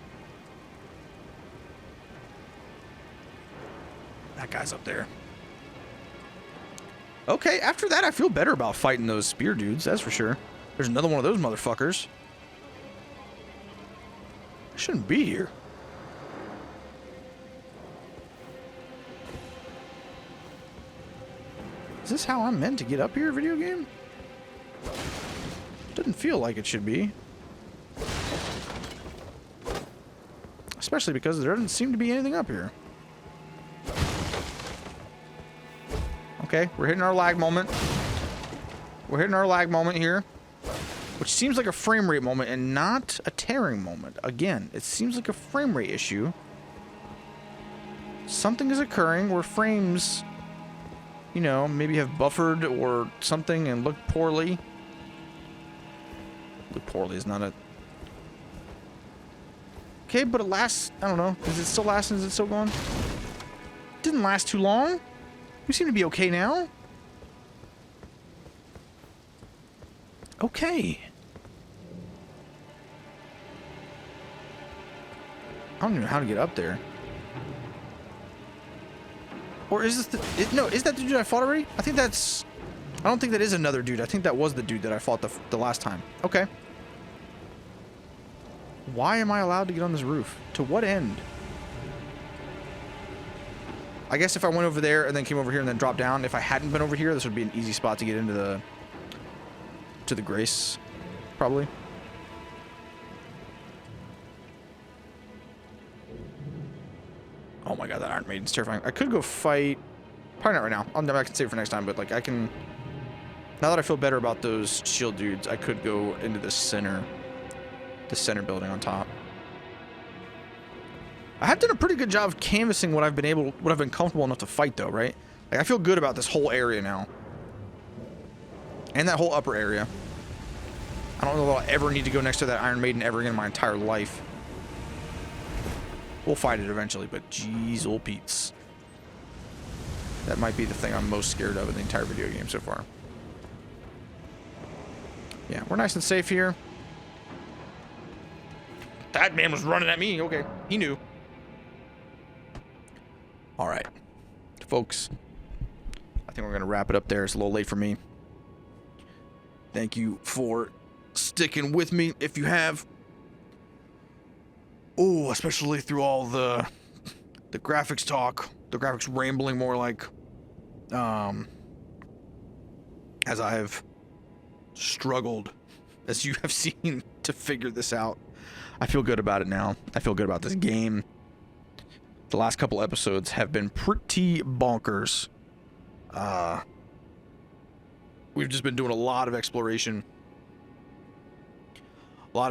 That guy's up there. Okay, after that, I feel better about fighting those spear dudes, that's for sure. There's another one of those motherfuckers. I shouldn't be here. Is this how I'm meant to get up here, video game? Doesn't feel like it should be. Especially because there doesn't seem to be anything up here. Okay, we're hitting our lag moment. We're hitting our lag moment here. Which seems like a frame rate moment and not a tearing moment. Again, it seems like a frame rate issue. Something is occurring where frames, you know, maybe have buffered or something and look poorly. Look poorly is not a... Okay, but it lasts, I don't know. Is it still lasting? Is it still going? Didn't last too long. We seem to be okay now. Okay. I don't even know how to get up there. Or is this the... no, is that the dude I fought already? I think that's... I don't think that is another dude. I think that was the dude that I fought the last time. Okay. Why am I allowed to get on this roof? To what end? I guess if I went over there and then came over here and then dropped down, if I hadn't been over here, this would be an easy spot to get into the... to the Grace, probably. Oh my god, that Iron Maiden's terrifying. I could go fight... Probably not right now. I can save it for next time, but like I can... Now that I feel better about those shield dudes, I could go into the center building on top. I have done a pretty good job of canvassing what I've been comfortable enough to fight though, right? Like I feel good about this whole area now. And that whole upper area. I don't know if I'll ever need to go next to that Iron Maiden ever again in my entire life. We'll fight it eventually, but jeez old Pete's. That might be the thing I'm most scared of in the entire video game so far. Yeah, we're nice and safe here. That man was running at me. Okay, he knew. All right, folks. I think we're going to wrap it up there. It's a little late for me. Thank you for sticking with me if you have. Oh, especially through all the graphics talk, the graphics rambling more like, as I have struggled, as you have seen, to figure this out. I feel good about it now. I feel good about this game. The last couple episodes have been pretty bonkers. We've just been doing a lot of exploration. A lot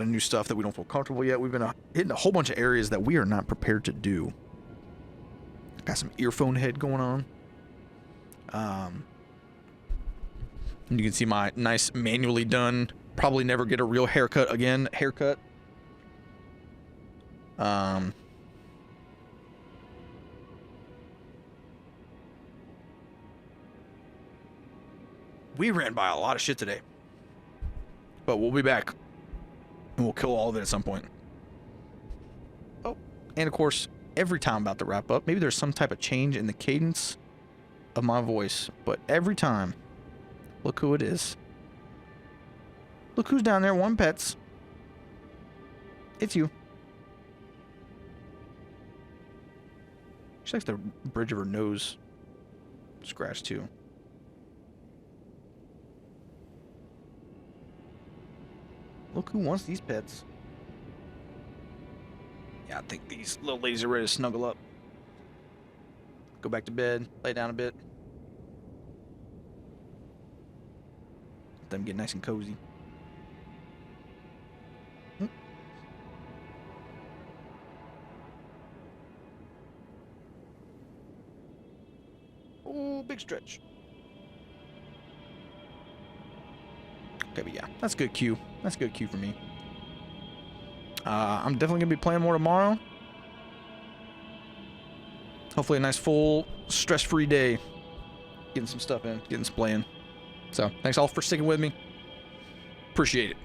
of new stuff that we don't feel comfortable yet. We've been hitting a whole bunch of areas that we are not prepared to do. Got some earphone head going on. And you can see my nice manually done, probably never get a real haircut again haircut. We ran by a lot of shit today. But we'll be back. And we'll kill all of it at some point. Oh, and of course, every time I'm about to wrap up, maybe there's some type of change in the cadence of my voice, but every time, look who it is. Look who's down there, one pets. It's you. She likes the bridge of her nose scratched too. Look who wants these pets. Yeah, I think these little ladies are ready to snuggle up. Go back to bed, lay down a bit. Let them get nice and cozy. Oh, big stretch. Okay, but yeah, that's good Q. That's good Q for me. I'm definitely gonna be playing more tomorrow. Hopefully a nice full stress-free day. Getting some stuff in, getting some playing. So, thanks all for sticking with me. Appreciate it.